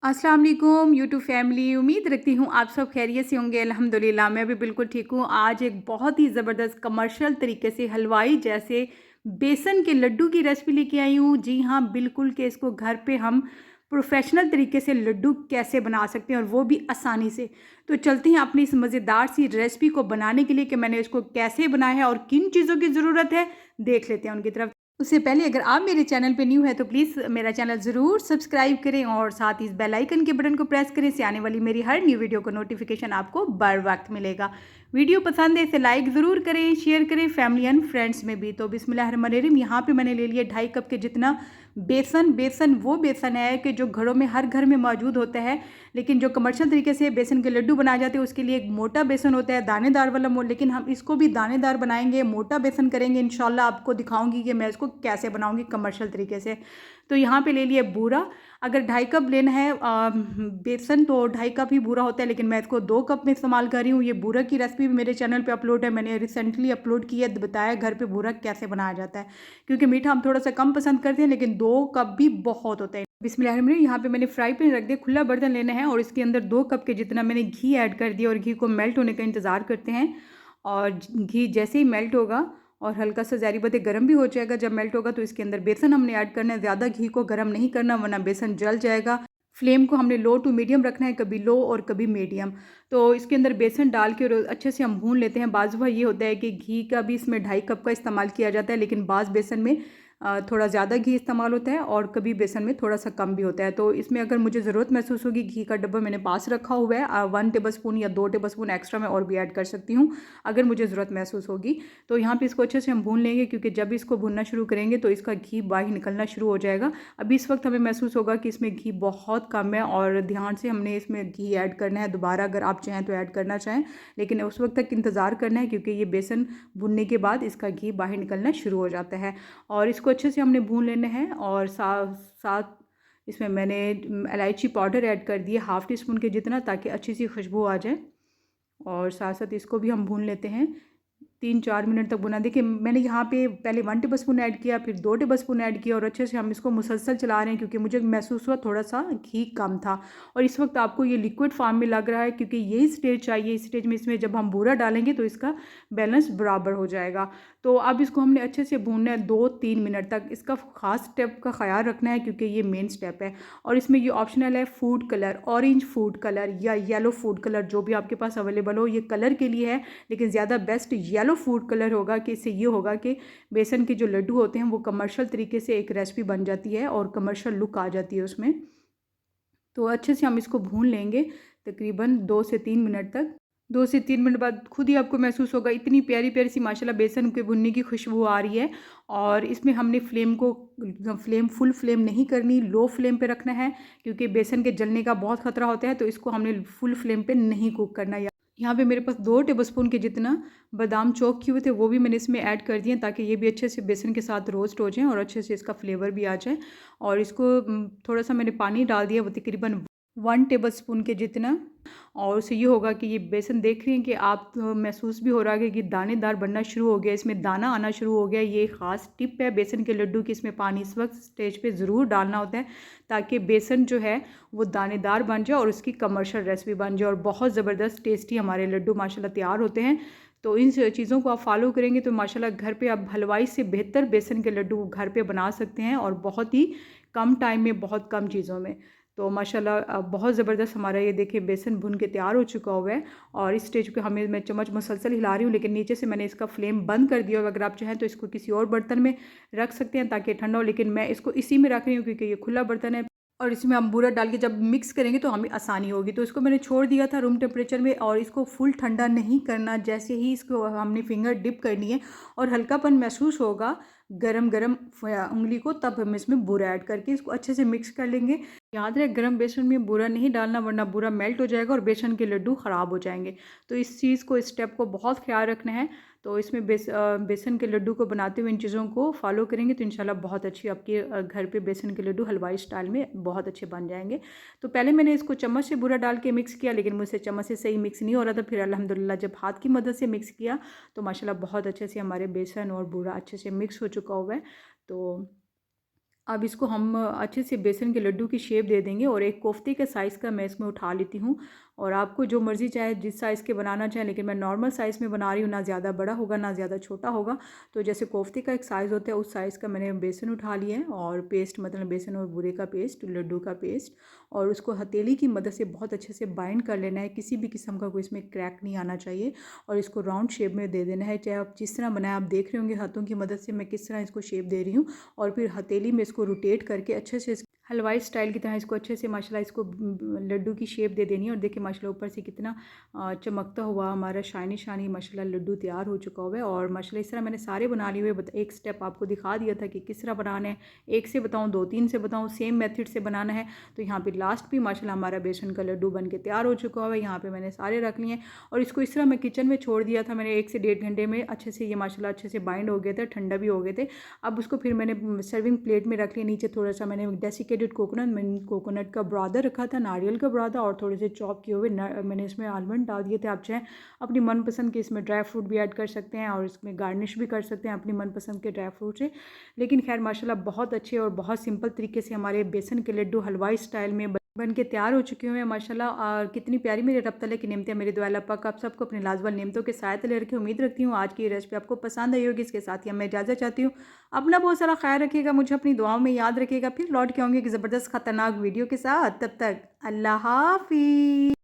अस्सलाम वालेकुम YouTube family. उम्मीद रखती हूँ आप सब खैरियत से होंगे। अल्हम्दुलिल्लाह मैं भी बिल्कुल ठीक हूँ। आज एक बहुत ही ज़बरदस्त कमर्शियल तरीके से हलवाई जैसे बेसन के लड्डू की रेसिपी लेके आई हूँ। जी हाँ, बिल्कुल कि इसको घर पे हम प्रोफेशनल तरीके से लड्डू कैसे बना सकते हैं और वो भी आसानी से। तो चलते हैं अपनी इस मज़ेदार सी रेसिपी को बनाने के लिए कि मैंने इसको कैसे बनाया है और किन चीज़ों की ज़रूरत है, देख लेते हैं उनकी तरफ। उससे पहले अगर आप मेरे चैनल पे न्यू है तो प्लीज़ मेरा चैनल ज़रूर सब्सक्राइब करें और साथ ही इस बेल आइकन के बटन को प्रेस करें। इससे आने वाली मेरी हर न्यू वीडियो को नोटिफिकेशन आपको बर वक्त मिलेगा। वीडियो पसंद है इसे लाइक ज़रूर करें, शेयर करें फैमिली एंड फ्रेंड्स में भी। तो बिस्मिल्लाहिर्रहमानिर्रहीम, यहाँ पे मैंने ले लिया 2.5 कप के जितना बेसन। बेसन वो बेसन है कि जो घरों में हर घर में मौजूद होता है, लेकिन जो कमर्शियल तरीके से बेसन के लड्डू बनाए जाते हैं उसके लिए एक मोटा बेसन होता है, दानेदार वाला लेकिन हम इसको भी दानेदार बनाएंगे, मोटा बेसन करेंगे इंशाल्लाह। आपको दिखाऊंगी कि मैं इसको कैसे बनाऊंगी कमर्शियल तरीके से। तो यहाँ पे ले लिया बूरा। अगर 2.5 कप लेना है बेसन तो 2.5 कप ही बूरा होता है, लेकिन मैं इसको 2 कप में इस्तेमाल कर रही हूँ। ये बूरा की रेसिपी भी मेरे चैनल पे अपलोड है, मैंने रिसेंटली अपलोड की है, बताया घर पे बूरा कैसे बनाया जाता है। क्योंकि मीठा हम थोड़ा सा कम पसंद करते हैं, लेकिन 2 कप भी बहुत होता है। बिस्मिल्लाहिर्रहमानिर्रहीम, यहाँ पे मैंने फ्राई पैन रख दिया, खुला बर्तन लेना है और इसके अंदर 2 कप के जितना मैंने घी ऐड कर दिया और घी को मेल्ट होने का इंतज़ार करते हैं। और घी जैसे ही मेल्ट होगा और हल्का सा ज़ाहिर बात है गर्म भी हो जाएगा, जब मेल्ट होगा तो इसके अंदर बेसन हमने ऐड करना है। ज़्यादा घी को गर्म नहीं करना वरना बेसन जल जाएगा। फ्लेम को हमने लो टू मीडियम रखना है, कभी लो और कभी मीडियम। तो इसके अंदर बेसन डाल के और अच्छे से हम भून लेते हैं। बाज़ दफ़ा ये होता है कि घी का भी इसमें 2.5 कप का इस्तेमाल किया जाता है, लेकिन बाज़ बेसन में थोड़ा ज़्यादा घी इस्तेमाल होता है और कभी बेसन में थोड़ा सा कम भी होता है। तो इसमें अगर मुझे ज़रूरत महसूस होगी, घी का डब्बा मैंने पास रखा हुआ है, 1 टेबल स्पून या 2 टेबल स्पून एक्स्ट्रा मैं और भी ऐड कर सकती हूँ अगर मुझे ज़रूरत महसूस होगी। तो यहाँ पे इसको अच्छे से हम भून लेंगे, क्योंकि जब इसको भूनना शुरू करेंगे तो इसका घी बाहर निकलना शुरू हो जाएगा। अभी इस वक्त हमें महसूस होगा कि इसमें घी बहुत कम है और ध्यान से हमने इसमें घी ऐड करना है। दोबारा अगर आप चाहें तो ऐड करना चाहें, लेकिन उस वक्त तक इंतज़ार करना है, क्योंकि ये बेसन भुनने के बाद इसका घी बाहर निकलना शुरू हो जाता है। और इसको अच्छे से हमने भून लेना है। और साथ इसमें मैंने इलायची पाउडर ऐड कर दिया 1/2 टी स्पून के जितना, ताकि अच्छी सी खुशबू आ जाए। और साथ साथ इसको भी हम भून लेते हैं, 3-4 मिनट तक भुना। देखिए मैंने यहाँ पे पहले 1 टेबल स्पून ऐड किया, फिर 2 टेबल स्पून ऐड किया और अच्छे से हम इसको मुसलसल चला रहे हैं, क्योंकि मुझे महसूस हुआ थोड़ा सा घी कम था। और इस वक्त आपको ये लिक्विड फॉर्म में लग रहा है, क्योंकि यही स्टेज चाहिए। इस स्टेज में इसमें जब हम बूरा डालेंगे तो इसका बैलेंस बराबर हो जाएगा। तो अब इसको हमने अच्छे से भूनना है 2-3 मिनट तक। इसका ख़ास स्टेप का ख्याल रखना है, क्योंकि ये मेन स्टेप है। और इसमें ये ऑप्शनल है food colour, orange food colour या येलो फूड कलर, जो भी आपके पास अवेलेबल हो। ये कलर के लिए है, लेकिन ज़्यादा बेस्ट येलो फूड कलर होगा, कि इससे ये होगा कि बेसन के जो लड्डू होते हैं वो कमर्शियल तरीके से एक रेसिपी बन जाती है और कमर्शियल लुक आ जाती है उसमें। तो अच्छे से हम इसको भून लेंगे तकरीबन 2 से 3 मिनट तक। 2 से 3 मिनट बाद खुद ही आपको महसूस होगा इतनी प्यारी प्यारी सी माशाल्लाह बेसन के भुनने की खुशबू आ रही है। और इसमें हमने फ्लेम फुल फ्लेम नहीं करनी, लो फ्लेम पे रखना है, क्योंकि बेसन के जलने का बहुत ख़तरा होता है। तो इसको हमने फुल फ्लेम पे नहीं कुक करना। यहाँ पे मेरे पास 2 टेबलस्पून के जितना बादाम चॉप किए हुए थे, वो भी मैंने इसमें ऐड कर दिए, ताकि ये भी अच्छे से बेसन के साथ रोस्ट हो जाएँ और अच्छे से इसका फ्लेवर भी आ जाए। और इसको थोड़ा सा मैंने पानी डाल दिया, वो तकरीबन 1 टेबलस्पून के जितना। और उससे ये होगा कि ये बेसन देख रही हैं कि आप महसूस भी हो रहा है कि दानेदार बनना शुरू हो गया, इसमें दाना आना शुरू हो गया। ये ख़ास टिप है बेसन के लड्डू की, इसमें पानी इस वक्त स्टेज पे ज़रूर डालना होता है, ताकि बेसन जो है वो दानेदार बन जाए और उसकी कमर्शियल रेसिपी बन जाए और बहुत ज़बरदस्त टेस्टी हमारे लड्डू माशाल्लाह तैयार होते हैं। तो इन चीज़ों को आप फॉलो करेंगे तो माशाल्लाह घर पे आप हलवाई से बेहतर बेसन के लड्डू घर पे बना सकते हैं, और बहुत ही कम टाइम में, बहुत कम चीज़ों में। तो माशाल्लाह बहुत ज़बरदस्त हमारा ये देखिए बेसन भुन के तैयार हो चुका हुआ है। और इस स्टेज पे हमें मैं चम्मच मुसलसल हिला रही हूँ, लेकिन नीचे से मैंने इसका फ्लेम बंद कर दिया। और अगर आप चाहें तो इसको किसी और बर्तन में रख सकते हैं ताकि ठंडा हो, लेकिन मैं इसको इसी में रख रही हूँ क्योंकि ये खुला बर्तन है। और इसमें हम बूरा डाल के जब मिक्स करेंगे तो हमें आसानी होगी। तो इसको मैंने छोड़ दिया था रूम टेम्परेचर में, और इसको फुल ठंडा नहीं करना। जैसे ही इसको हमने फिंगर डिप करनी है और हल्कापन महसूस होगा गरम गरम उंगली को, तब हम इसमें बूरा ऐड करके इसको अच्छे से मिक्स कर लेंगे। याद रहे गरम बेसन में बूरा नहीं डालना, वरना बूरा मेल्ट हो जाएगा और बेसन के लड्डू ख़राब हो जाएंगे। तो इस चीज़ को, इस स्टेप को बहुत ख्याल रखना है। तो इसमें बेसन के लड्डू को बनाते हुए इन चीज़ों को फॉलो करेंगे तो इंशाल्लाह बहुत अच्छी आपके घर पे बेसन के लड्डू हलवाई स्टाइल में बहुत अच्छे बन जाएंगे। तो पहले मैंने इसको चम्मच से बूरा डाल के मिक्स किया, लेकिन मुझसे चम्मच से सही मिक्स नहीं हो रहा था। फिर अल्हम्दुलिल्लाह जब हाथ की मदद से मिक्स किया तो माशाल्लाह बहुत अच्छे से हमारे बेसन और बूरा अच्छे से मिक्स हो चुका हुआ है। तो अब इसको हम अच्छे से बेसन के लड्डू की शेप दे देंगे और एक कोफ्ते के साइज़ का मैं इसमें उठा लेती हूँ। और आपको जो मर्ज़ी चाहे जिस साइज़ के बनाना चाहें, लेकिन मैं नॉर्मल साइज़ में बना रही हूँ, ना ज़्यादा बड़ा होगा ना ज़्यादा छोटा होगा। तो जैसे कोफ्ते का एक साइज़ होता है उस साइज़ का मैंने बेसन उठा लिया है और पेस्ट मतलब बेसन और बूरे का पेस्ट, लड्डू का पेस्ट, और उसको हथेली की मदद से बहुत अच्छे से बाइंड कर लेना है। किसी भी किस्म का कोई इसमें क्रैक नहीं आना चाहिए और इसको राउंड शेप में दे देना है। चाहे आप जिस तरह बनाएं, आप देख रहे होंगे हाथों की मदद से मैं किस तरह इसको शेप दे रही हूँ। और फिर हथेली में इसको रोटेट करके अच्छे से हलवाई स्टाइल की तरह इसको अच्छे से माशाल्लाह इसको लड्डू की शेप दे देनी है। और देखिए माशाल्लाह ऊपर से कितना चमकता हुआ हमारा शाइनी शाइनी माशाल्लाह लड्डू तैयार हो चुका हुआ है। और माशाल्लाह इस तरह मैंने सारे बना लिए हुए, एक स्टेप आपको दिखा दिया था कि किस तरह बनाना है। एक से बताऊँ, दो तीन से बताऊँ, सेम मेथड से बनाना है। तो यहाँ पे लास्ट भी माशाल्लाह हमारा बेसन का लड्डू बन के तैयार हो चुका हुआ है। यहाँ पे मैंने सारे रख लिए और इसको इस तरह मैं किचन में छोड़ दिया था मैंने 1 से 1.5 घंटे में। अच्छे से ये माशाल्लाह अच्छे से बाइंड हो गए थे, ठंडा भी हो गए थे। अब उसको फिर मैंने सर्विंग प्लेट में रख लिया। नीचे थोड़ा सा मैंने डेसिकेटेड कोकोनट का बुरादा रखा था, नारियल का बुरादा, और थोड़े से चॉप किए हुए मैंने इसमें आलमंड डाल दिए थे। आप चाहें अपनी मनपसंद के इसमें ड्राई फ्रूट भी ऐड कर सकते हैं और इसमें गार्निश भी कर सकते हैं अपनी मनपसंद के ड्राई फ्रूट से। लेकिन खैर माशाल्लाह बहुत अच्छे और बहुत सिंपल तरीके से हमारे बेसन के लड्डू हलवाई स्टाइल में बन के तैयार हो चुके हुए हैं माशाल्लाह। और कितनी प्यारी मेरे रब तआला की नेमतें, मेरे दुआ अल्लाह पाक आप सबको अपने लाजवाब नेमतों के साथ ले रखे। उम्मीद रखती हूँ आज की ये रेसिपी आपको पसंद आई होगी। इसके साथ ही मैं इजाज़त चाहती हूँ। अपना बहुत सारा ख्याल रखिएगा, मुझे अपनी दुआओं में याद रखिएगा। फिर लौट के आऊँगी एक ज़बरदस्त खतरनाक वीडियो के साथ। तब तक अल्लाह हाफ़िज़।